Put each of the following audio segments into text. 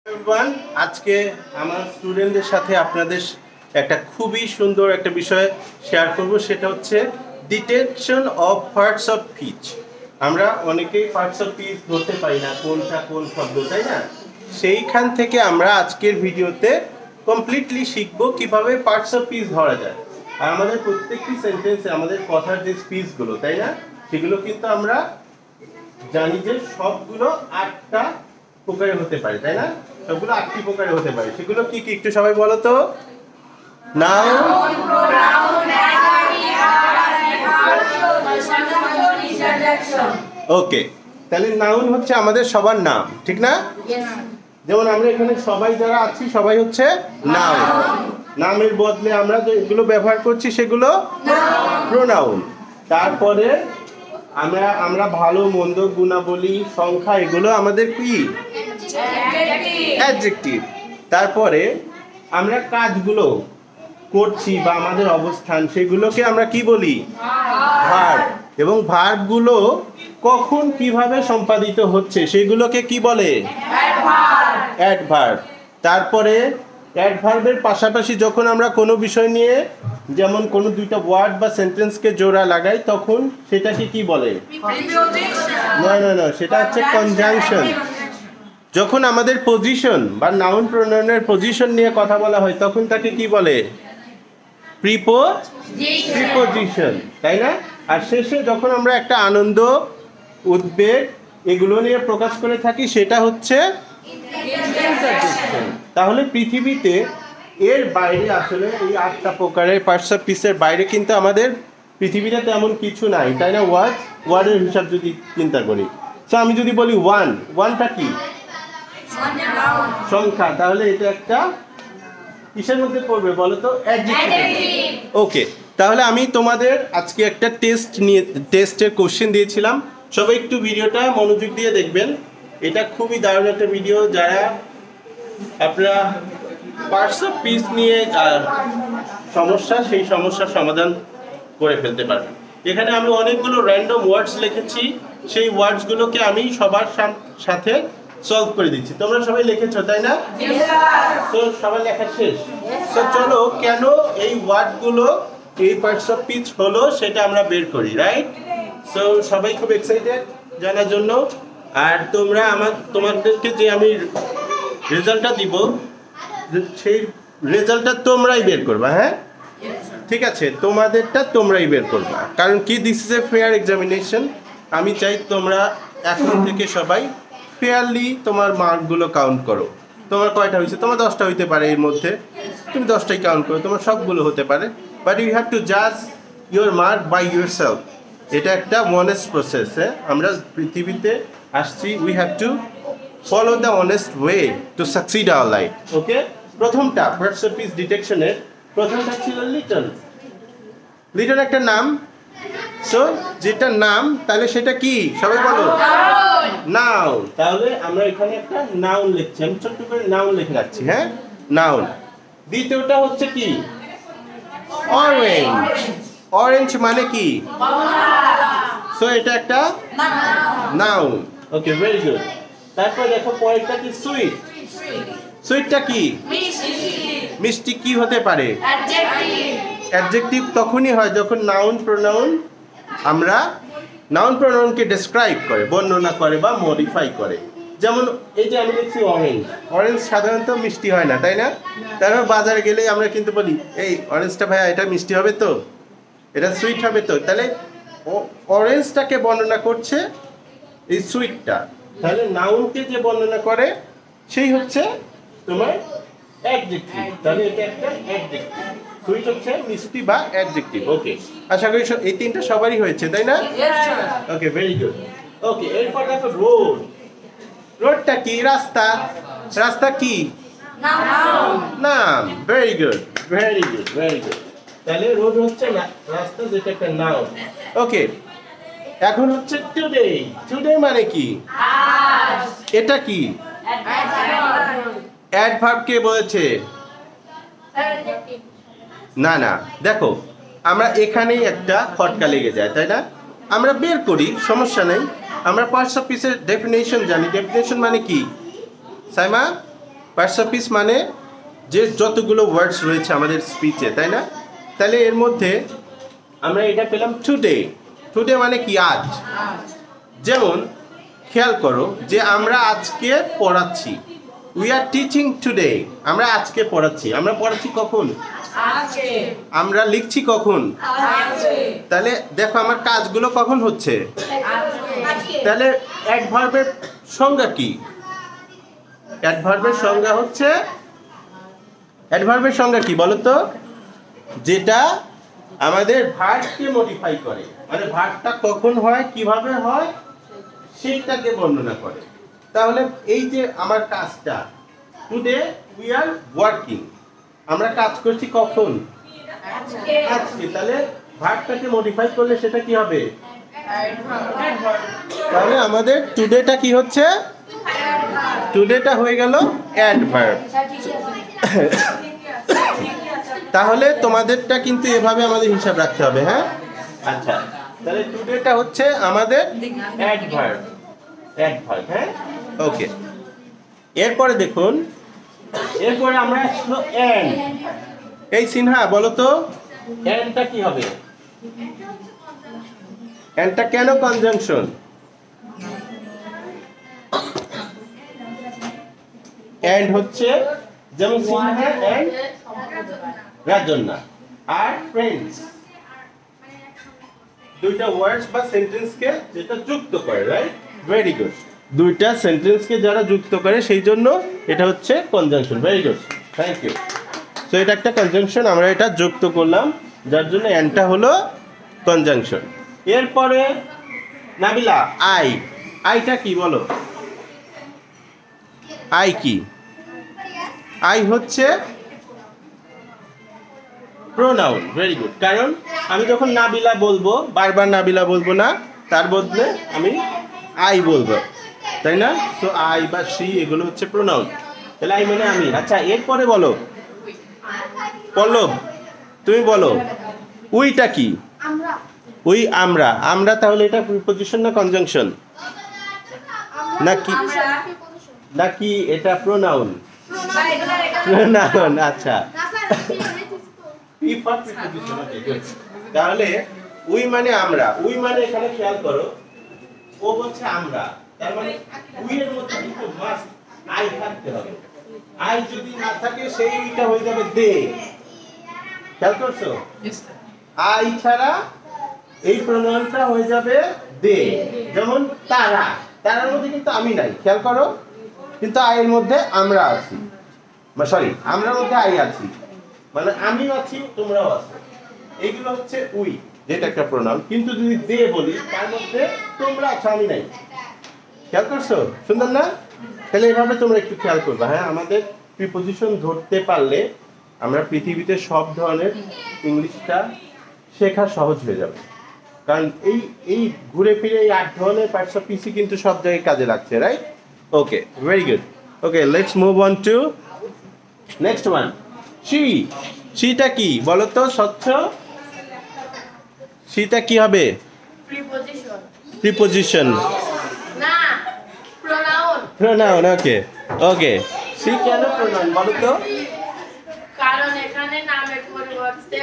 Everyone, আজকে আমার স্টুডেন্টদের সাথে আপনাদের একটা খুবই সুন্দর একটা বিষয় শেয়ার করব, সেটা হচ্ছে detection of parts of speech. আমরা অনেকেই পার্টস অফ স্পিচ ধরতে পারি না, কোনটা কোন শব্দ, তাই না? সেইখান থেকে আমরা আজকের ভিডিওতে কমপ্লিটলি শিখব কিভাবে পার্টস অফ স্পিচ ধরা যায়। আর আমাদের প্রত্যেকটি সেন্টেন্সে আমাদের কথার যে স্পিচগুলো, তাই না, সেগুলো কিন্তু আমরা জানি যে সবগুলো 8টা প্রকারে হতে পারে, তাই না? সবগুলো 8টি প্রকারে হতে পারে। সেগুলো কি কি একটু সবাই বলো তো। নাউন, ওকে। তাহলে নাউন হচ্ছে আমাদের সবার নাম, ঠিক না? যেমন আমরা এখানে সবাই যারা আছি সবাই হচ্ছে নাউন। নামের বদলে আমরা যেগুলো ব্যবহার করছি সেগুলো প্রোনাউন। তারপরে আমরা ভালো মন্দ গুণাবলী সংখ্যা এগুলো আমাদের কি অ্যাডজেক্টিভ। তারপরে আমরা কাজগুলো করছি বা আমাদের অবস্থান সেগুলোকে আমরা কি বলি ভার্ব। এবং ভার্বগুলো কখন কিভাবে সম্পাদিত হচ্ছে সেগুলোকে কি বলে অ্যাডভার্ব। তারপরে অ্যাডভার্বের পাশাপাশি যখন আমরা কোনো বিষয় নিয়ে যেমন কোনো দুইটা ওয়ার্ড বা সেন্টেন্সকে জোড়া লাগাই তখন সেটাকে কি বলে না সেটা হচ্ছে কনজাংশন। যখন আমাদের পজিশন বা নাউন প্রোনাউনের পজিশন নিয়ে কথা বলা হয় তখন তাকে কি বলে প্রিপোজিশন, তাই না? আর শেষে যখন আমরা একটা আনন্দ উদ্বেগ এগুলো নিয়ে প্রকাশ করে থাকি সেটা হচ্ছে ইন্টারজেকশন। তাহলে পৃথিবীতে এর বাইরে আসলে এই 8টা প্রকারের পার্টস অফ স্পিচের বাইরে কিন্তু আমাদের পৃথিবীতে তেমন কিছু নাই, তাই না? ওয়ার্ডের হিসাব যদি চিন্তা করি, তো আমি যদি বলি ওয়ানটা কি সংখ্যা, তাহলে এটা একটা কিসের মধ্যে পড়বে বলো তো? অ্যাডজেক্টিভ। ওকে, তাহলে আমি তোমাদের আজকে একটা টেস্টের কোশ্চেন দিয়েছিলাম। সবাই একটু ভিডিওটা মনোযোগ দিয়ে দেখবেন। এটা খুবই দারুণ একটা ভিডিও। যারা আপনারা পার্টস অফ স্পিচ নিয়ে সমস্যা, সেই সমস্যার সমাধান করে ফেলতে পারবেন। এখানে আমি অনেকগুলো র্যান্ডম ওয়ার্ডস লিখেছি, সেই ওয়ার্ডসগুলোকে আমি সবার সাথে সলভ করে দিচ্ছি। তোমরা সবাই লিখেছো, তাই না? তো সবাই লেখা শেষ। তো চলো কেন এই ওয়ার্ডগুলো এই পার্টস অফ স্পিচ হলো সেটা আমরা বের করি, রাইট? সো সবাই খুব এক্সাইটেড জানার জন্য। আর তোমাদেরকে যে আমি রেজাল্টটা দিব সেই রেজাল্টটা তোমরাই বের করবা, হ্যাঁ? ঠিক আছে, তোমাদেরটা তোমরাই বের করবা। কারণ কি, this is a fair examination. আমি চাই তোমরা এখন থেকে সবাই ফেয়ারলি তোমার মার্কগুলো কাউন্ট করো। তোমার কয়টা হয়েছে? তোমার 10টা হইতে পারে, এর মধ্যে তুমি 10টাই কাউন্ট করো, তোমার সবগুলো হতে পারে। বাট ইউ হ্যাভ টু জাজ your mark by yourself. এটা একটা অনেস্ট প্রসেস। হ্যাঁ, আমরা পৃথিবীতে আসছি, we have to follow the honest way to succeed our life. Okay, প্রথমটা পার্টস অফ স্পিচ ডিটেকশনের প্রথমটা ছিল লিটন। লিটন একটা নাম। সো যেটা নাম তাহলে সেটা কি সবাই বলো? নাউন। তাহলে আমরা এখানে একটা নাউন লিখছি, আমি ছোট্ট করে নাউন লিখে রাখছি। হ্যাঁ, নাউন। দ্বিতীয়টা হচ্ছে কি? অরেঞ্জ। অরেঞ্জ মানে কি? সো এটা একটা নাউন। ওকে, ভেরি গুড। তারপর দেখো পরেরটা কি? সুইট। সুইটটা কি? মিষ্টি। কি হতে পারে? অ্যাডজেক্টিভ তখনই হয় যখন নাউন প্রোনাউন আমরা নাউন প্রোনাউনকে ডেসক্রাইব করে, বর্ণনা করে বা মডিফাই করে। যেমন এই যে আমি লিখছি অরেঞ্জ। অরেঞ্জ সাধারণত মিষ্টি হয় না, তাই না? তারপর বাজারে গেলে আমরা কিন্তু বলি, এই অরেঞ্জটা ভাইয়া এটা মিষ্টি হবে তো, এটা সুইট হবে তো। তাহলে অরেঞ্জটাকে বর্ণনা করছে এই সুইটটা। তাহলে নাউনকে যে বর্ণনা করে সেই হচ্ছে তোমার অ্যাডজেক্টিভ। তাহলে এটা একটা অ্যাডজেক্টিভ। সুইট হচ্ছে মিষ্টি বা অ্যাডজেক্টিভ। ওকে, আশা করি এই তিনটা সবারই হয়েছে, তাই না? ওকে, ভেরি গুড। ওকে, এরপর দেখো রোড। রোডটা কি? রাস্তা। রাস্তা কি? নাম। Very good, very good, very good. তাহলে রোড হচ্ছে না রাস্তা, যেটা একটা নাউন। ওকে, এখন হচ্ছে টুডে। টুডে মানে কি? এটা কি? অ্যাডভার্ব। কে বলেছে? না, দেখো আমরা এখানেই একটা খটকা লেগে যায়, তাই না? আমরা বের করি, সমস্যা নেই। আমরা পার্টস অফ স্পিচের ডেফিনেশন জানি। ডেফিনেশন মানে কি সাইমা? পার্টস অফ স্পিচ মানে যে যতগুলো ওয়ার্ডস রয়েছে আমাদের স্পিচে, তাই না? তাহলে এর মধ্যে আমরা এটা পেলাম টুডে। টুডে মানে কি? আজ। যেমন খেয়াল করো যে আমরা আজকে পড়াচ্ছি, উই আর টিচিং টুডে। আমরা আজকে পড়াচ্ছি। আমরা পড়াচ্ছি কখন? আজকে। আমরা লিখছি কখন? আজকে। তাহলে দেখো আমার কাজগুলো কখন হচ্ছে। আজকে। তাহলে অ্যাডভার্বের সংজ্ঞা কি? অ্যাডভার্বের সংজ্ঞা হচ্ছে, অ্যাডভার্বের সংজ্ঞা কি বলো তো? যেটা আমাদের ভার্বকে মডিফাই করে, মানে ভার্বটা কখন হয়, কিভাবে হয়, সেটাকে বর্ণনা করে। তাহলে এই যে আমার কাজটা, টুডে উই আর ওয়ার্কিং, আমরা কাজ করছি কখন? আজকে। আজকে। তাহলে ভার্বটাকে মডিফাই করলে সেটা কি হবে? তাহলে আমাদের টুডেটা কি হচ্ছে? টুডেটা হয়ে গেল অ্যাডভার্ব। তাহলে তোমাদেরটা কিন্তু এভাবে আমাদের হিসাব রাখতে হবে, হ্যাঁ? আচ্ছা, তাহলে টুডেটা হচ্ছে আমাদের অ্যাডভার্ব। অ্যাডভার্ব, হ্যাঁ? ওকে। এরপরে দেখুন, এরপরে আমরা আসলো এন্ড। এই সিনহা বলো তো এন্ডটা কি হবে? এন্ডটা কেন কনজাংশন? এন্ড হচ্ছে যেমন সিনহা এন্ড রাজন্না আর ফ্রেন্ডস, দুইটা ওয়ার্ডস বা সেন্টেন্সকে যেটা যুক্ত করে, রাইট? Very good. দুইটা সেন্টেন্সকে যারা যুক্ত করে সেই জন্য এটা হচ্ছে conjunction. Very good, thank you. So এটা একটা কনজাংশন, আমরা এটা যুক্ত করলাম, যার জন্য এন্ডটা হলো কনজাংশন। এরপরে নাবিলা আই। আইটা কি বলো? আই কি? আই হচ্ছে প্রোনাউন। Very good. কারণ আমি যখন নাবিলা বলবো, বারবার নাবিলা বলবো না, তার বদলে আমি আই বলবো, তাই না? তো আই বা সি এগুলো হচ্ছে প্রোনাউন। তাহলে আই মানে আমি। আচ্ছা, এরপরে বলো পল্লব, তুমি বলো উইটা কি? উই আমরা। আমরা তাহলে এটা প্রিপজিশন না কনজাংশন? নাকি এটা প্রোনাউন? প্রোনাউন। আচ্ছা, তাহলে উই মানে আমরা। উই মানে এখানে খেয়াল করো, ও বলছে আমরা, তার মানে উই এর মধ্যে কিন্তু মাস্ট আই থাকতে হবে। আই যদি না থাকে সেইটা হয়ে যাবে দে। খেয়াল করছো? আই ছাড়া এই প্রোনাউনটা হয়ে যাবে দে। যেমন তারা, তারার মধ্যে কিন্তু আমি নাই, খেয়াল করো, কিন্তু আইয়ের মধ্যে আমরা আছি, সরি আমরার মধ্যে আই আছি, মানে আমি আছি তোমরাও আছো। এইগুলো হচ্ছে উই, যেটা একটা প্রোনাউন। কিন্তু যদি দে বলি, তার মধ্যে তোমরা আছো, আমি নাই। খেয়াল করছো? সুন্দর না? তাহলে এইভাবে তোমরা একটু খেয়াল করবে, হ্যাঁ? আমাদের প্রিপজিশন ধরতে পারলে আমরা পৃথিবীতে সব ধরনের ইংলিশটা শেখা সহজ হয়ে যাবে। কারণ এই এই ঘুরে ফিরে এই 8 ধরনের পার্টস অফ স্পিচ কিন্তু সব জায়গায় কাজে লাগছে, right? Okay, very good. Okay, let's move on to next one. She. শিটা কি বলো তো স্বচ্ছ? শিটা কি হবে? প্রিপজিশন। প্রিপজিশন না, pronoun. Pronoun. Okay okay. She কেন প্রোনাউন বলো তো? কারণ এখানে নামের পরিবর্তে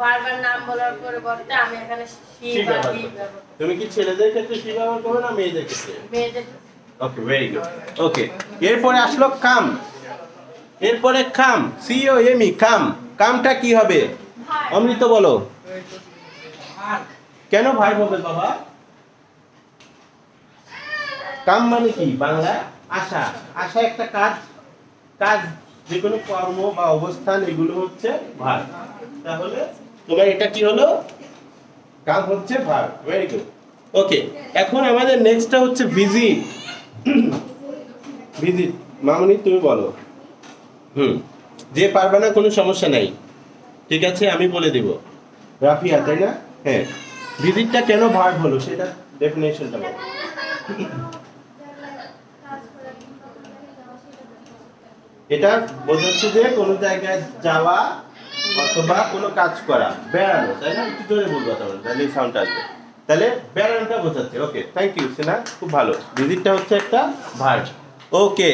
বারবার নাম বলার পরিবর্তে আমি এখানে শি বা হি ব্যবহার করি। তুমি কি ছেলেদের ক্ষেত্রে শি ব্যবহার করবে না মেয়েদের ক্ষেত্রে? মেয়েদের। ওকে, ভেরি গুড। ওকে, এরপরে আসলো কাম। এরপরে কাম, সি ও এম ই, কাম। কামটা কি হবে? অমৃত বলো। কেন ভাই হবে বাবা? কাম মানে কি বাংলা? আশা। আশা একটা কাজ, কাজ যে কোনো কর্ম বা অবস্থান, এগুলো হচ্ছে ভার। তাহলে তোমার এটা কি হলো? কাম হচ্ছে ভার। Very good. ওকে, এখন আমাদের নেক্সটটা হচ্ছে ভিজিট। ভিজিট মামনি তুমি বলো। যে পারবে না কোনো সমস্যা নাই, ঠিক আছে, আমি বলে দেব। রাফিয়া, তাই না? হ্যাঁ। ভিজিটটা কেন ভার্ব হলো সেটা ডেফিনেশনটা বলো। এটা বোঝাচ্ছে যে কোনো জায়গায় যাওয়া অথবা কোনো কাজ করা, বেড়ানো, তাই না? একটু জোরে বলবো তাহলে সাউন্ড আসবে। তাহলে বেড়ানোটা বোঝাচ্ছে। ওকে, থ্যাংক ইউ সিনা, খুব ভালো। ভিজিটটা হচ্ছে একটা ভার্ব। ওকে,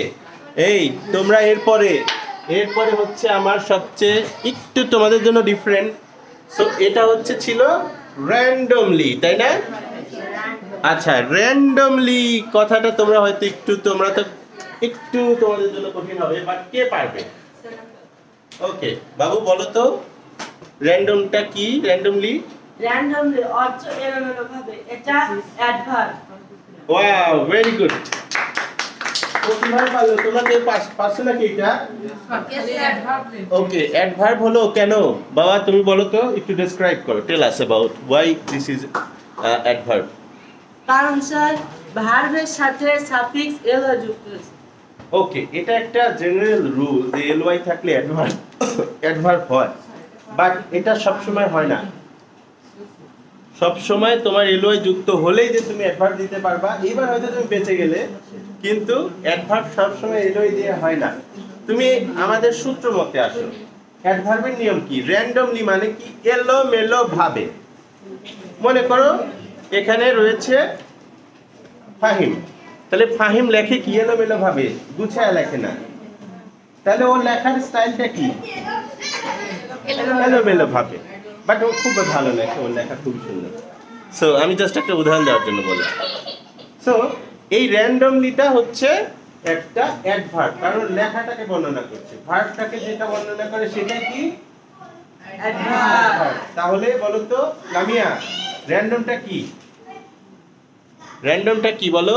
এই তোমরা এরপরে হচ্ছে আমার সবচেয়ে একটু তোমাদের জন্য ডিফারেন্ট। সো এটা হচ্ছে ছিল র্যান্ডমলি, তাই না? আচ্ছা, র্যান্ডমলি কথাটা তোমরা হয়তো তোমরা তো একটু তোমাদের জন্য কঠিন হবে, বাট কে পারবে? ওকে বাবু বলো তো র্যান্ডমটা কি? র্যান্ডমলি অর্থ এলোমেলোভাবে, এটা অ্যাডভার্ব। Wow, very good. কিভাবে পারলো? তোমরা কে পারছো নাকি এটা? ওকে, অ্যাডভার্ব হলো কেন? বাবা তুমি বলো তো, একটু ডেসক্রাইব করো, tell us about why this is adverb. কারণ স্যার ভার্বের সাথে সাফিক্স এলো যুক্ত আছে। ওকে, এটা একটা জেনারেল রুল যে এলওয়াই থাকলে অ্যাডভার্ব হয়, বাট এটা সব সময় হয় না। সব সময় তোমার এলওয়াই যুক্ত হলেই যে তুমি অ্যাডভার্ব দিতে পারবা, এবার হয়তো তুমি বেঁচে গেলে, কিন্তু অ্যাডভার্ব সব সময় এলওয়াই দিয়ে হয় না। তুমি আমাদের সূত্র মতে আসো। অ্যাডভার্বের নিয়ম কি? র্যান্ডমলি মানে কি? এলোমেলো ভাবে। মনে করো এখানে রয়েছে ফাহিম, তাহলে ফাহিম লেখে কি? এলোমেলো ভাবে, গুছায় লেখে না। তাহলে ওর লেখার স্টাইলটা কি? এলোমেলো ভাবে, বাট ও খুব ভালো লেখে, ওর লেখা খুব সুন্দর। সো আমি জাস্ট একটা উদাহরণ দেওয়ার জন্য বললাম। সো এই র্যান্ডমলিটা হচ্ছে একটা অ্যাডভার্ব, কারণ লেখাটাকে বর্ণনা করছে। ভার্বটাকে যেটা বর্ণনা করে সেটা কি? অ্যাডভার্ব। তাহলে বলো তো লামিয়া, র্যান্ডমটা কি? র্যান্ডমটা কি বলো?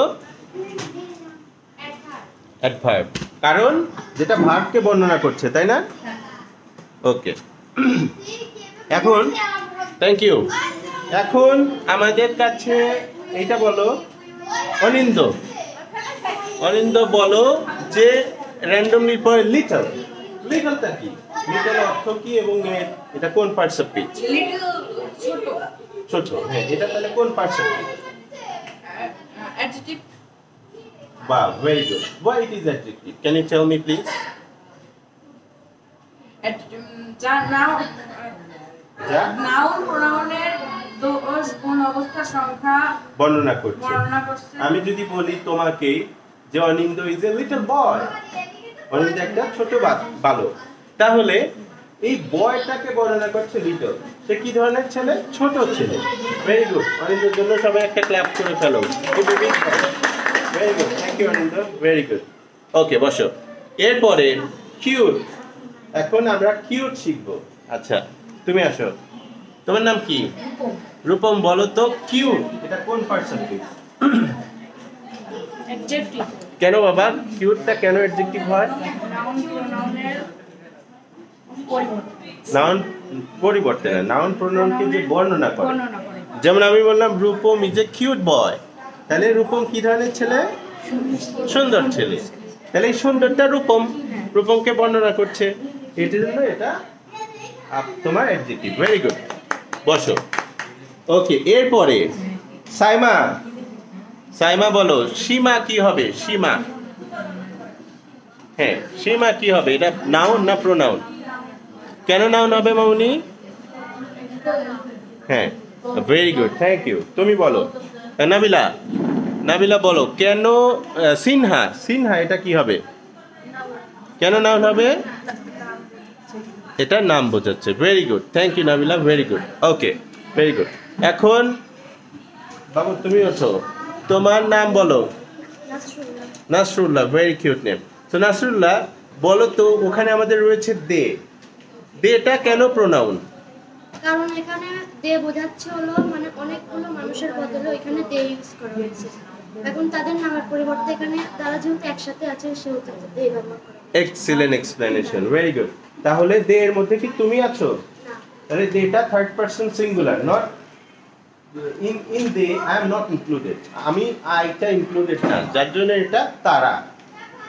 অ্যাডভার্ব, কারণ যেটা ভার্বকে বর্ণনা করছে, তাই না? ওকে, এখন থ্যাংক ইউ। এখন আমাদের কাছে এইটা বলো অনিন্দ, অনিন্দ বলো যে র্যান্ডমলি পরে লিটল, লিটলটা কি? লিটল অর্থ কি এবং এটা কোন পার্টস অফ স্পিচ? ছোট। ছোট, হ্যাঁ। এটা তাহলে কোন parts of speech? Adjective. Wow, very good. Why it is adjective? Can you tell me please? Noun প্রোনাউনের দোষ গুণ অবস্থা সংখ্যা বর্ণনা করছে। বর্ণনা করছে। আমি যদি বলি তোমাকে যে অনিন্দ ইজ এ লিটল বয়, অনিন্দ একটা ছোট বালক, তাহলে এই বয়টাকে বর্ণনা করছে লিটল। সে কি ধরনের ছেলে? ছোট ছেলে। ভেরি গুড, অনিন্দের জন্য সবাই একটা ক্ল্যাপ করে ফেলো। Very good, thank you Anindo, very good. Okay, বসো। এরপরে কিউট। এখন আমরা কিউট শিখবো। আচ্ছা, তুমি আসো। তোমার নাম কি? রূপম। বলো তো কিউট এটা কোন পার্টস অফ স্পিচ? অ্যাডজেক্টিভ। কেন বাবা কিউটটা কেন অ্যাডজেক্টিভ হয়? নাউন প্রোনাউনের নাউন পরিবর্তে না, নাউন প্রোনাউনকে যে বর্ণনা করে। বর্ণনা করে। যেমন আমি বললাম রূপম ইজ এ কিউট বয়, তাহলে রূপম কি ধরনের ছেলে? সুন্দর ছেলে। তাহলে এই সুন্দরটা রূপম, রূপমকে বর্ণনা করছে, এটার জন্য এটা তোমার অ্যাডজেক্টিভ। ভেরি গুড, বসো। ওকে, এরপরে সাইমা। সাইমা বলো সীমা কি হবে? সীমা, হ্যাঁ সীমা কি হবে? এটা নাউন না প্রোনাউন? কেন নাউন হবে মামুনি? হ্যাঁ, ভেরি গুড, থ্যাংক ইউ। তুমি বলো নাবিলা। নাবিলা বলো কেন সিনহা? সিনহা এটা কি হবে? কেন নাউন হবে? এটা নাম বোঝাচ্ছে। Very good, thank you Nabila, very good. Okay, very good. এখন বাবু তুমি ওঠো, তোমার নাম বলো। Nasrullah, very cute name. তো নাসরুল্লাহ বলো তো, ওখানে আমাদের রয়েছে দে, দেটা কেন প্রোনাউন? কারণ এখানে দে বোঝাচ্ছে হলো মানে অনেকগুলো মানুষের বদলে এখানে দে ইউজ করা হয়েছে। এখন তাদের নামের পরিবর্তে এখানে তারা যেহেতু একসাথে আছে সেহেতু দে ব্যবহার করা। Excellent explanation, very good. তাহলে দে এর মধ্যে কি তুমি আছো? না, তাহলে দেটা third person singular, not in they I am not included. আমি আইটা ইনক্লুডেড না, যার জন্য এটা তারা।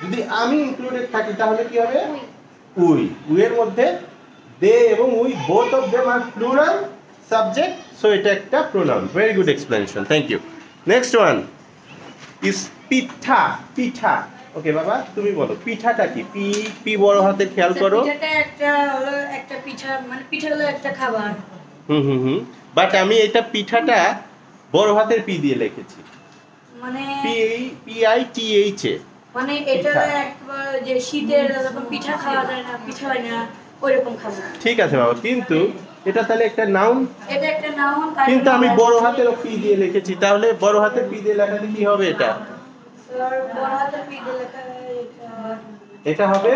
যদি আমি ইনক্লুডেড থাকি তাহলে কি হবে? উই। উইয়ের মধ্যে দে এবং we both of them are plural subject, so এটা একটা pronoun. Very good explanation, thank you. Next one is pitha. Pitha, okay বাবা তুমি বলো পিঠাটা কি? পি পি বড় হাতে খেয়াল করো। পিঠাটা একটা হলো একটা পিঠা, মানে পিঠা হলো একটা খাবার। হুম, বাট আমি এটা পিঠাটা বড় হাতের পি দিয়ে লিখেছি, মানে P I T H A. মানে এটা যে শীতের যখন পিঠা খাওয়া যায় না, পিঠা হয় না, ওইরকম খাবার। ঠিক আছে বাবা, কিন্তু এটা তাহলে একটা নাউন, এটা একটা নাউন। কিন্তু আমি বড় হাতের পি দিয়ে লিখেছি, তাহলে বড় হাতের পি দিয়ে লেখাতে কি হবে? এটা বড় হাতের পি দিয়ে লেখা এটা হবে,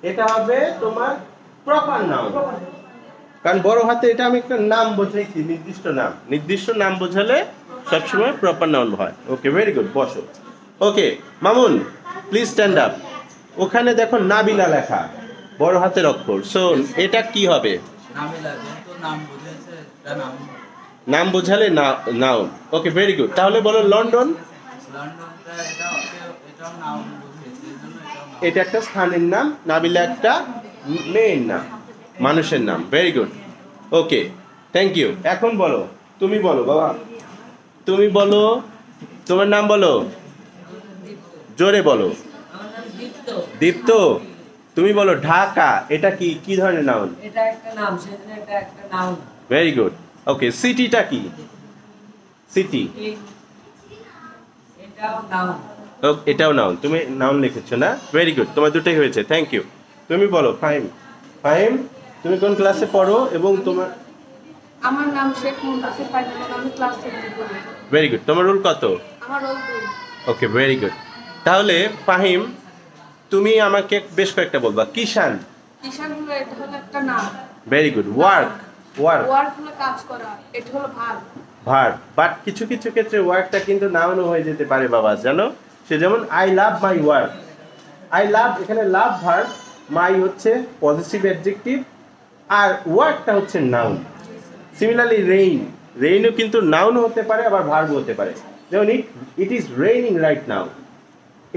এটা হবে তোমার প্রপার নাউন, কারণ বড় হাতে এটা আমি একটা নাম বোঝাইছি, নির্দিষ্ট নাম বোঝালে সবসময় প্রপার নাউন হয়। ওকে, ভেরি গুড, বসো। ওকে মামুন, প্লিজ স্ট্যান্ড আপ। ওখানে দেখো নাবিলা লেখা, বড় হাতের অক্ষর। সো এটা কি হবে? নাম বোঝালে নাউন। ওকে, ভেরি গুড। তাহলে বলো লন্ডন। এটা একটা স্থানের নাম, নাবিলা একটা মেয়ের নাম, মানুষের নাম। Very good, okay, thank you. এখন বলো, তুমি বলো বাবা, তুমি বলো, তোমার নাম বলো, জোরে বলো। দীপ্ত। তুমি বলো ঢাকা। এটা কি কি ধরনের নাউন? এটা একটা নাম, সেজন্য এটা একটা নাউন। Very good. ওকে, সিটিটা কি? সিটি এটাও নাউন। এটাও নাউন। তুমি নাউন লিখেছো না? ভেরি গুড, তোমার দুটোই হয়েছে, থ্যাংক ইউ। তুমি বলো ফাহিম। ফাহিম, তুমি কোন ক্লাসে পড়ো এবং তোমার? আমার নাম শেখ মুনতাসির ফাহিম, আমি ক্লাস 7 পড়ি। Very good. তোমার রোল কত? আমার রোল 2। ওকে, ভেরি গুড। তাহলে ফাহিম, তুমি আমাকে বেশ কয়েকটা বলবা। কিষান। কিষান হলো, এটা হলো একটা নাম। Very good. ওয়ার্ক। ওয়ার্ক হলো কাজ করা, এটা হলো ভার্ব। ভার্ব। বাট কিছু কিছু ক্ষেত্রে ওয়ার্কটা কিন্তু নাউনও হয়ে যেতে পারে বাবা, জানো? সে যেমন I love my work. I love, এখানে লাভ ভার্ব, মাই হচ্ছে পজিটিভ অ্যাডজেক্টিভ, আর ওয়ার্কটা হচ্ছে নাউন। সিমিলারলি রেইন, রেইনও কিন্তু নাউন হতে পারে, আবার ভার্ব হতে পারে। যেমন it is raining right now,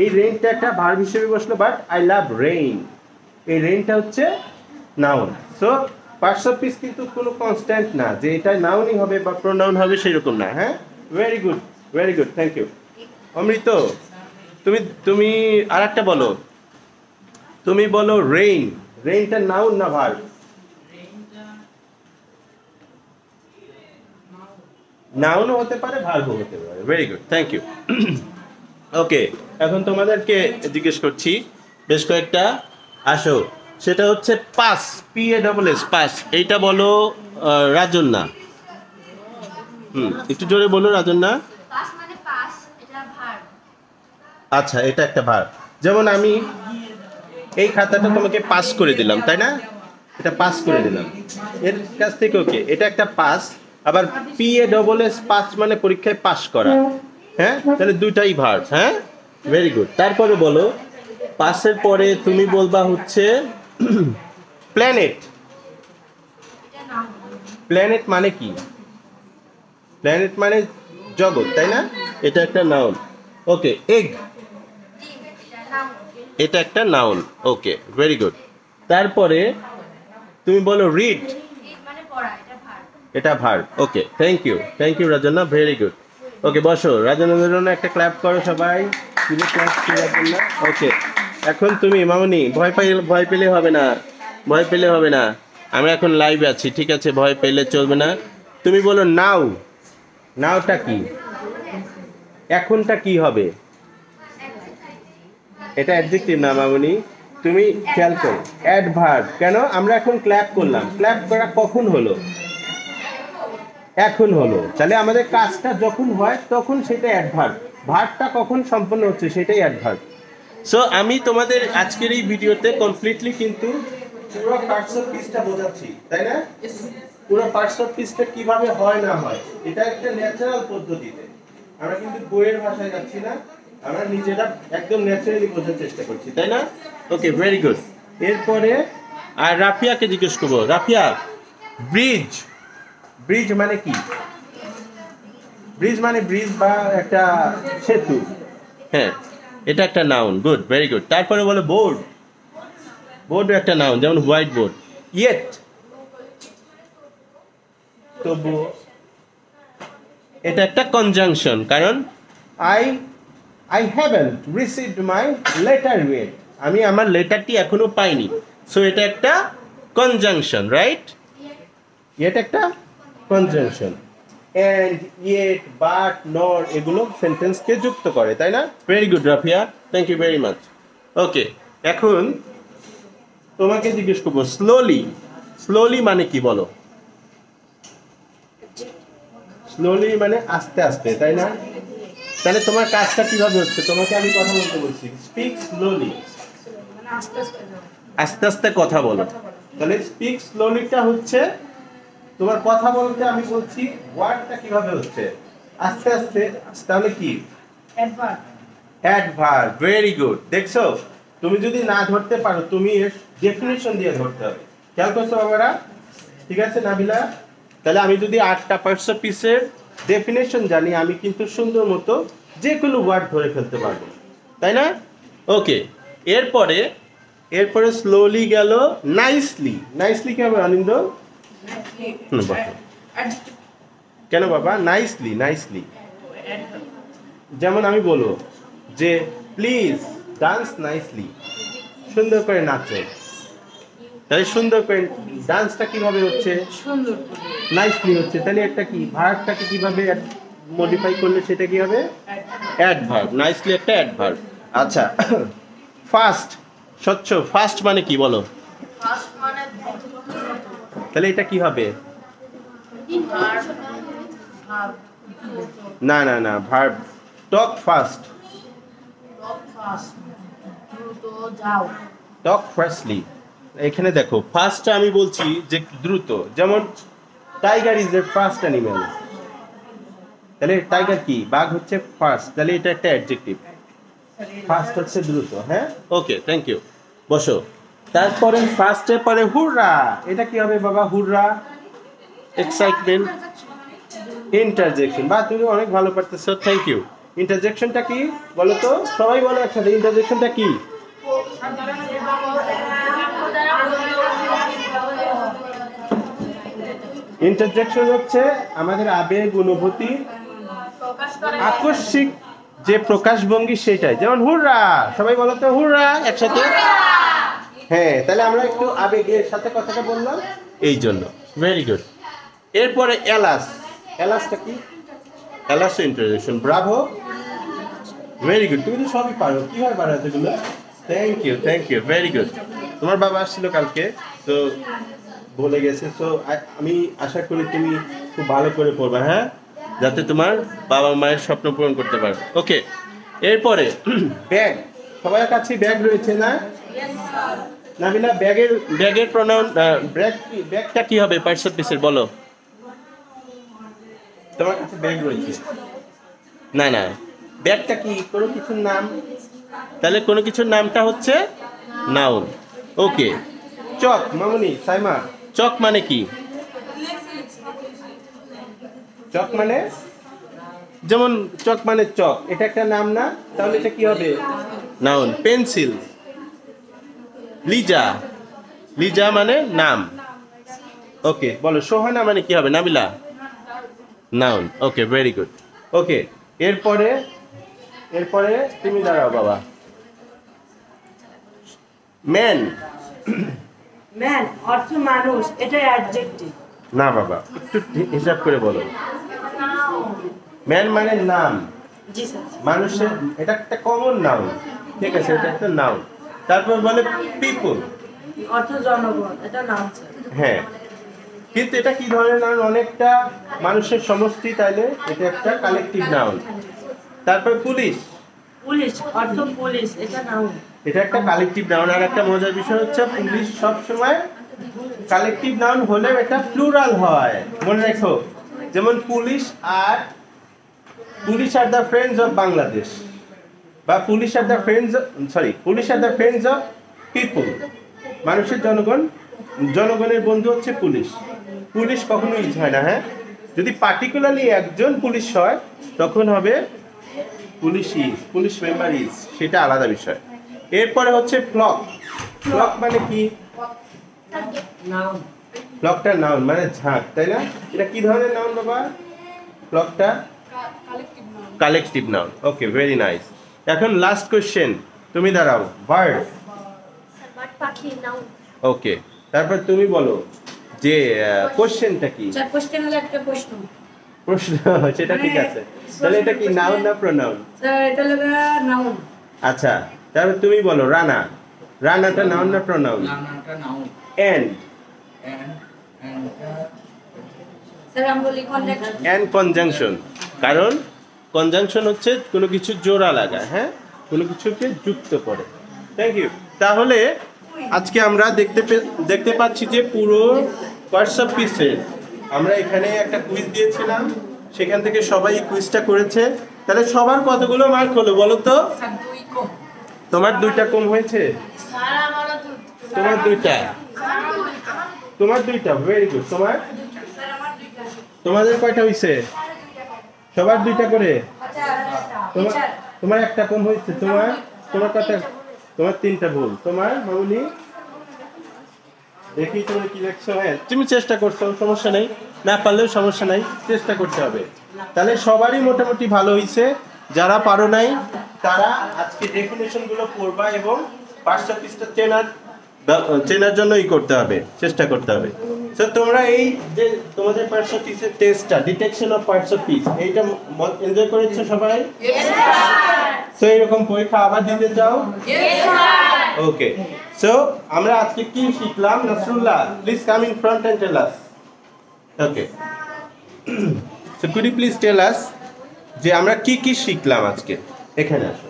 এই রেইনটা একটা ভার্ব হিসেবে বসলো, বাট আই লাভ রেইন, এই রেইনটা হচ্ছে noun. So parts of speech কিন্তু কোনো কনস্ট্যান্ট না যে এটা নাউনই হবে বা প্রোনাউন হবে, সেরকম না। হ্যাঁ, very good, very good, thank you. Amrit, তুমি আর একটা বলো। তুমি বলো রেইন। রেইনটা নাউন না ভার্ব? নাউনও হতে পারে, ভার্বও হতে পারে। Very good, thank you. Okay, এখন তোমাদেরকে জিজ্ঞেস করছি বেশ কয়েকটা। আসো, সেটা হচ্ছে পাস, PASS, পাস। এইটা বলো রাজন্যা। একটু জোরে বলো রাজন্যা। পাস মানে পাস, এটা ভার্ব। আচ্ছা, এটা একটা ভার্ব। যেমন আমি এই খাতাটা তোমাকে পাস করে দিলাম, তাই না? এটা পাস করে দিলাম এর কাছ থেকে। ওকে, এটা একটা পাস। আবার PASS, পাস মানে পরীক্ষায় পাস করা। হ্যাঁ, তাহলে দুইটাই ভার্ব। হ্যাঁ, ভেরি গুড। তারপরে বলো, পাসের পরে তুমি বলবা হচ্ছে প্ল্যানেট। এটা নাউন। প্ল্যানেট মানে কি? প্ল্যানেট মানে জগৎ, তাই না? এটা একটা নাউন। ওকে, এগ, এটা নাউন। এটা একটা নাউন। ওকে, ভেরি গুড। তারপরে তুমি বলো রিড। রিড মানে পড়া, এটা ভার্ব। এটা verb. Okay, thank you, thank you Rajanna, very good. Okay, বসো। রাজন্নার জন্য একটা ক্ল্যাপ করো সবাই। ওকে, এখন তুমি মামনি, ভয় পেলে হবে না, ভয় পেলে হবে না। আমরা এখন লাইভে আছি, ঠিক আছে? ভয় পেলে চলবে না। তুমি বলো নাও। নাওটা কি? এখনটা কি হবে? এটা অ্যাডজেক্টিভ না মামনি, তুমি খেয়াল করো। অ্যাডভার্ব। কেন? আমরা এখন ক্ল্যাপ করলাম, ক্ল্যাপ করা কখন হলো? এখন হলো। তাহলে আমাদের কাজটা যখন হয় তখন সেটা অ্যাডভার্ব। ভার্বটা কখন সম্পন্ন হচ্ছে সেটাই অ্যাডভার্ব। সো আমি তোমাদের আজকের এই ভিডিওতে কমপ্লিটলি কিন্তু পুরো পার্টস অফ স্পিচটা বোঝাচ্ছি, তাই না? পুরো পার্টস অফ স্পিচটা কিভাবে হয় না হয়, এটা একটা ন্যাচারাল পদ্ধতিতে। আমরা কিন্তু বইয়ের ভাষায় যাচ্ছি না, আমরা নিজেরা একদম ন্যাচারালি বোঝার চেষ্টা করছি, তাই না? ওকে, ভেরি গুড। এরপরে আর রাফিয়াকে জিজ্ঞেস করবো। রাফিয়া, ব্রিজ। ব্রিজ মানে কি? ব্রিজ মানে ব্রিজ বা একটা সেতু। হ্যাঁ, এটা একটা নাউন। Good, very good. তারপরে বলো বোর্ড। বোর্ড একটা নাউন, যেমন হোয়াইট বোর্ড। ইয়েট, তবু এটা একটা কনজাংশন, কারণ I haven't received my letter yet, আমি আমার লেটারটি এখনো পাইনি। সো এটা একটা কনজাংশন, রাইট? এটা একটা conjunction. and yet but nor এগুলো সেন্টেন্সকে যুক্ত করে, তাই না? Very good Rafia, thank you very much. Okay, এখন তোমাকে জিজ্ঞেস করবো স্লোলি। স্লোলি মানে কি বলো? স্লোলি মানে আস্তে আস্তে, তাই না? তাহলে তোমার কাজটা কিভাবে হচ্ছে? তোমাকে আমি কথা বলতে বলছি, স্পিক স্লোলি, আস্তে আস্তে কথা বলো। তাহলে স্পিক স্লোলিটা হচ্ছে তোমার কথা বলতে আমি বলছি ওয়ার্ডটা কিভাবে হচ্ছে আস্তে আস্তে, তাহলে কি অ্যাডভার্ব। Very good. দেখছো, তুমি যদি না ধরতে পারো তুমি এর ডেফিনিশন দিয়ে ধরতে হবে। খেয়াল করছো বাবারা? ঠিক আছে নাবিলা? তাহলে আমি যদি 8টা পার্টস অফ পিসের ডেফিনেশন জানি আমি কিন্তু সুন্দর মতো যে কোনো ওয়ার্ড ধরে ফেলতে পারবো, তাই না? ওকে, এরপরে স্লোলি গেল নাইসলি। নাইসলি কি হবে অনিন্দ? কেন বাবা? নাইসলি, নাইসলি যেমন আমি বলবো যে প্লিজ ডান্স নাইসলি, সুন্দর করে নাচো। তাহলে সুন্দর করে ডান্সটা কিভাবে হচ্ছে? সুন্দর নাইসলি হচ্ছে। তাহলে একটা কি ভার্বটাকে কিভাবে মডিফাই করলে সেটা কি হবে? অ্যাডভার্ব। নাইসলি একটা অ্যাডভার্ব। আচ্ছা, ফাস্ট, স্বচ্ছ। ফাস্ট মানে কি বলো? ফার্স্ট মানে তাহলে এটা কি হবে? ভার্ব, না না না, ভার্ব। টক ফাস্ট, ফার্স্ট দ্রুত যাও। টক ফাস্টলি। এখানে দেখো ফাস্টটা আমি বলছি যে দ্রুত, যেমন tiger is a fast animal. তাহলে টাইগার কি? বাঘ হচ্ছে ফাস্ট, তাহলে এটা একটা অ্যাডজেক্টিভ। ফাস্ট হচ্ছে দ্রুত। হ্যাঁ, ওকে, থ্যাংক ইউ। বসো। তারপরে ফাস্টের পরে হুররা, এটা কি হবে বাবা? হুররা, এক্সাইটমেন্ট। ইন্টারজেকশন, বা তুমি অনেক ভালো পারতেছো, থ্যাংক ইউ। ইন্টারজেকশনটা কি বলো তো? সবাই বলো একসাথে, ইন্টারজেকশনটা কি? ইন্টারজেকশন হচ্ছে আমাদের আবেগ, অনুভূতি, আকস্মিক যে প্রকাশভঙ্গি সেটাই। যেমন হুররা, সবাই বলো তো হুররা একসাথে। হ্যাঁ, তাহলে আমরা একটু আবেগের সাথে কথাটা বললাম এই জন্য। Very good. এরপরে এলাস। এলাসটা কি? Alas interjection. Bravo, very good. তুমি তো সবই পারো, কিভাবে পারো এতগুলো? Thank you, thank you, very good. তোমার বাবা আসছিল কালকে, তো বলে গেছে, তো আমি আশা করি তুমি খুব ভালো করে পড়বে, হ্যাঁ, যাতে তোমার বাবা মায়ের স্বপ্ন পূরণ করতে পারো। ওকে, এরপরে ব্যাগ। সবার কাছে ব্যাগ রয়েছে না? নাবিলা, ব্যাগের প্রনাউন ব্যাগটা কি হবে? পার্টস অফ স্পিচের বলো। তোমার কাছে ব্যাগ রয়েছে না? না, ব্যাগটা কি? কোনো কিছুর নাম। তাহলে কোনো কিছুর নামটা হচ্ছে নাউন। ওকে, চক। মামুনি, সাইমা, চক মানে কি? চক মানে, যেমন চক মানে চক, এটা একটা নাম না? তাহলে এটা কি হবে? নাউন। পেন্সিল। লিজা, লিজা মানে নাম। ওকে, বলো সোহানা মানে কি হবে? নাবিলা, নাউন। ওকে, ভেরি গুড। ওকে, এরপরে তুমি দাঁড়াও বাবা। ম্যান। ম্যান অর্থ মানুষ, এটা অ্যাডজেক্টিভ। না বাবা, একটু হিসাব করে বলো। ম্যান মানে নাম, জি স্যার। মানুষের, এটা একটা কমন নাউন, ঠিক আছে, এটা একটা নাউন। তারপর বলে পিপল, অর্থ জনগণ, এটা নাম স্যার। হ্যাঁ, কিন্তু এটা কি ধরনের নাউন? অনেকটা মানুষের সমষ্টি, তাইলে এটা একটা কালেকটিভ নাউন। তারপর পুলিশ। পুলিশ অর্থ পুলিশ, এটা নাউন। এটা একটা কালেকটিভ নাউন। আর একটা মজার বিষয় হচ্ছে পুলিশ সব সময় কালেকটিভ নাউন হলেও এটা প্লুরাল হয়, মনে রেখো। যেমন police are the friends of Bangladesh, বা police are the friends of people, মানুষের জনগণের বন্ধু হচ্ছে পুলিশ। পুলিশ কখনো ইউজ হয় না। হ্যাঁ, যদি পার্টিকুলারলি একজন পুলিশ হয় তখন হবে পুলিশ মেম্বার ইজ, সেটা আলাদা বিষয়। এরপরে হচ্ছে ফ্লক। ফ্লক মানে কি? নাউন। ফ্লকটা নাউন মানে ঝাঁক, তাই না? এটা কি ধরনের নাউন বাবা? ফ্লকটা কালেকটিভ নাউন। ওকে, ভেরি নাইস। এখন লাস্ট কোশ্চেন, তুমি দাঁড়াও। বার্ড। বাট পাখি নাউন। ওকে, তারপর তুমি বলো যে কোশ্চেনটা কি? স্যার কোশ্চেন হলো একটা প্রশ্ন। প্রশ্ন সেটা ঠিক আছে। তাহলে এটা কি নাউন না প্রোনাউন? স্যার এটা লাগা নাউন। আচ্ছা তাহলে তুমি বলো রানা। রানাটা নাউন না প্রোনাউন? নানাটা নাউন। এন্ড এন্ড স্যার আমি বলি কনজাংশন। এন্ড কনজাংশন, কারণ কনজাংশন হচ্ছে কোনো কিছু জোড়া লাগা, হ্যাঁ, কোনো কিছুকে যুক্ত করে। Thank you. তাহলে আজকে আমরা দেখতে পাচ্ছি যে পুরো পার্টস অফ পিসের আমরা এখানে একটা কুইজ দিয়েছিলাম, সেখান থেকে সবাই কুইজটা করেছে। তাহলে সবার কতগুলো মার্ক হলো বলো তো? স্যার 2 কম। তোমার 2টা কম হয়েছে, স্যার আমারও তোমার 2টা, তোমার 2টা, ভেরি গুড। তোমার স্যার আমার 2টা। তোমাদের কয়টা হয়েছে? সবার 2টা করে। আচ্ছা তোমার স্যার তোমার একটা কম হয়েছে। তোমার তোমার কত? তোমার 3টা ভুল। তোমার মামুনি দেখি তুমি কি লিখছো। হ্যাঁ তুমি চেষ্টা করছো, সমস্যা নেই, না পারলেও সমস্যা নাই, চেষ্টা করতে হবে। তাহলে সবারই মোটামুটি ভালো হয়েছে। যারা পারো নাই তারা আজকে ডেফিনেশন গুলো পড়বা এবং পার্টস অফ স্পিচটা চেনার জন্য করতে হবে, চেষ্টা করতে হবে। তো তোমরা এই যে তোমাদের পার্টস অফ স্পিচের টেস্টটা, detection of parts of speech, এইটা এনজয় করেছো সবাই? তো এরকম পরীক্ষা আবার দিতে চাও? ওকে, সো আমরা আজকে কি শিখলাম? Nasrullah, please come in front and tell us. Okay, so could you please tell us যে আমরা কি কি শিখলাম আজকে? এখানে আসো।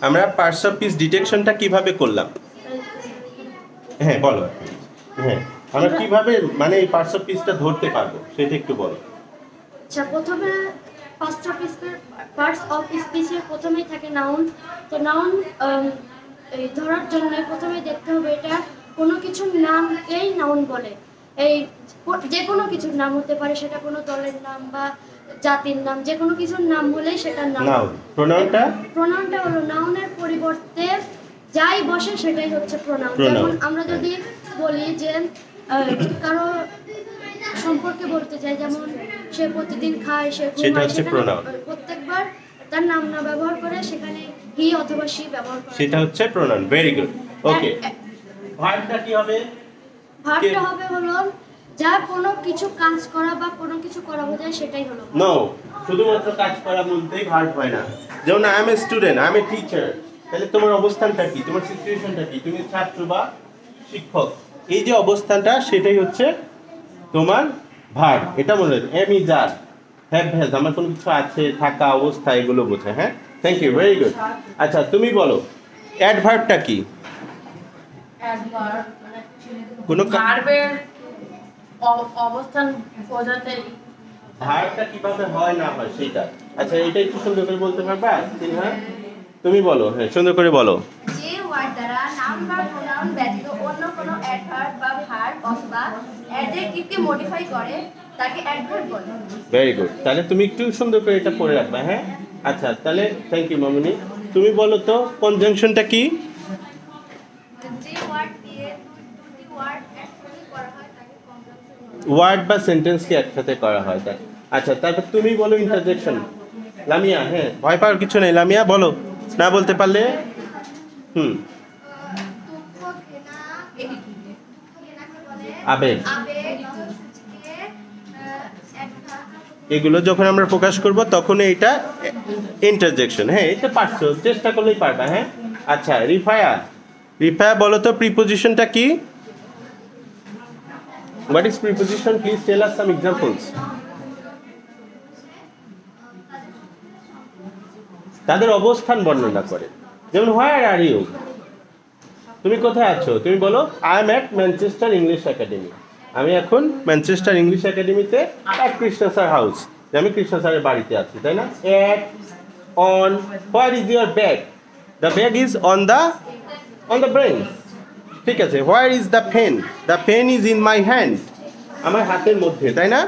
আমরা পার্টস অফ স্পিচ ডিটেকশনটা কিভাবে করলাম? হ্যাঁ বলো। হ্যাঁ আমরা কিভাবে মানে এই পার্টস অফ স্পিচটা ধরতে পারবো সেটা একটু বলো। আচ্ছা, প্রথমে পার্টস অফ স্পিচের প্রথমেই থাকে নাউন। তো নাউন এই ধরার জন্য প্রথমে দেখতে হবে এটা কোনো কিছুর নামকেই নাউন বলে। এই যে কোনো কিছুর নাম হতে পারে, সেটা কোনো দলের নাম বা জাতির নাম, যে কোনো কিছুর নাম হলেই সেটার নাম। নাউন। প্রোনাউনটা? প্রোনাউনটা হলো নাউনের পরিবর্তে যাই বসে সেটাই হচ্ছে প্রোনাউন। যেমন আমরা যদি বলি যে কারো সম্পর্কে বলতে চাই, যেমন সে প্রতিদিন খায়, সে সেটা ঘুমায়, হচ্ছে সেখানে pronoun। প্রত্যেকবার তার নাম না ব্যবহার করে সেখানে হি অথবা সি ব্যবহার করে। সেটা হচ্ছে প্রোনাউন। Very good. ওকে, ভার্বটা কি হবে? ভার্বটা হবে হলো যা কোনো কিছু কাজ করা বা কোনো কিছু করা বোঝায়, সেটাই হলো verb। নো, শুধুমাত্র কাজ করা বলতেই ভার্ব হয় না। যেমন I M a student, I M a teacher, তাহলে তোমার অবস্থানটা কি, তোমার সিচুয়েশনটা কি? তুমি ছাত্র বা শিক্ষক, এই যে অবস্থানটা সেটাই হচ্ছে তোমার ভার্ব। এটা মনে রাখবে। Am is are, have has, আমার কোনো কিছু আছে, থাকা, অবস্থা, এগুলো বোঝায়। হ্যাঁ, থ্যাংক ইউ, ভেরি গুড। আচ্ছা তুমি বলো অ্যাডভার্বটা কি? অ্যাডভার্ব মানে কোনো ভার্বের অবস্থান বোঝাতে। ভার্বটা কিভাবে হয় না হয় সেটা। আচ্ছা এটা একটু সুন্দর করে বলতে পারবা? হ্যাঁ তুমি বলো, হ্যাঁ সুন্দর করে বলো। যে ওয়ার্ড দ্বারা নাউন বা প্রোনাউন ব্যতীত অন্য কোনো অ্যাডভার্ব বা ভার্ব অথবা অ্যাডজেক্টিভকে মডিফাই করে তাকে অ্যাডভার্ব বলে। Very good. তাহলে তুমি একটু সুন্দর করে এটা পড়ে রাখবা। হ্যাঁ আচ্ছা, তাহলে থ্যাংক ইউ মামুনি। তুমি বলো তো কনজাংশনটা কি? যে ওয়ার্ড দিয়ে দুটি ওয়ার্ড একসাথে করা হয় তাকে কনজাংশন বলে। ওয়ার্ড বা সেন্টেন্সকে একসাথে করা হয় তাই। আচ্ছা তারপর তুমি বলো ইন্টারজেকশন। লামিয়া, হ্যাঁ ভয় পাওয়ার কিছু নেই, লামিয়া বলো। না বলতে পারলে দুঃখ ঘৃণাকে বলে আবেগ। আবেগ সূচিকে একটা এগুলো যখন আমরা প্রকাশ করব তখন এটা ইন্টারজেকশন। হ্যাঁ এটা পারছো, চেষ্টা করলেই পারবা। হ্যাঁ আচ্ছা রিফায়া, রিফায়া বলো তো প্রিপোজিশনটা কি? What is preposition? Please tell us some examples. তাদের অবস্থান বর্ণনা করে। যেমন হোয়ার আর ইউ, তুমি কোথায় আছো? তুমি বলো I am at Manchester English Academy. আমি এখন ম্যানচেস্টার ইংলিশ একাডেমিতে অ্যাট কৃষ্ণ স্যার হাউস, আমি কৃষ্ণ স্যারের বাড়িতে আছি, তাই না? At, on, where is your bag? The bag is on the bench. ঠিক আছে, where is the pen? The pen is in my hand, আমার হাতের মধ্যে, তাই না?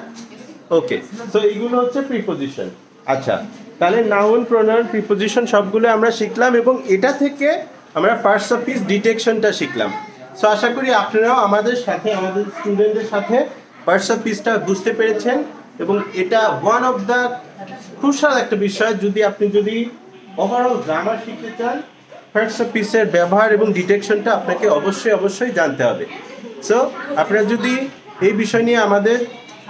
ওকে, সো এইগুলো হচ্ছে প্রিপোজিশন। আচ্ছা তাহলে নাউন, প্রোনাউন, প্রিপোজিশন সবগুলো আমরা শিখলাম এবং এটা থেকে আমরা পার্টস অফ স্পিচ ডিটেকশনটা শিখলাম। সো আশা করি আপনারাও আমাদের সাথে, আমাদের স্টুডেন্টদের সাথে পার্টস অফ স্পিচটা বুঝতে পেরেছেন এবং এটা ওয়ান অফ দ্য ক্রুশাল একটা বিষয়। আপনি যদি ওভারঅল গ্রামার শিখতে চান, পার্টস অফ স্পিচের ব্যবহার এবং ডিটেকশনটা আপনাকে অবশ্যই জানতে হবে। সো আপনারা যদি এই বিষয় নিয়ে আমাদের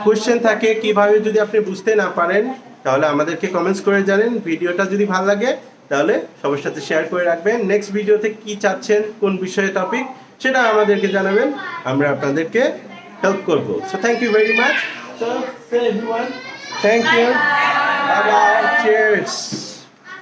কোশ্চেন থাকে কিভাবে যদি আপনি বুঝতে না পারেন তাহলে আমাদেরকে কমেন্টস করে জানেন। ভিডিওটা যদি ভালো লাগে তাহলে সবার সাথে শেয়ার করে রাখবেন। নেক্সট ভিডিওতে কি চাচ্ছেন, কোন বিষয়ে টপিক, সেটা আমাদেরকে জানাবেন, আমরা আপনাদেরকে হেল্প করব। So thank you very much. So everyone, thank you, bye bye, cheers.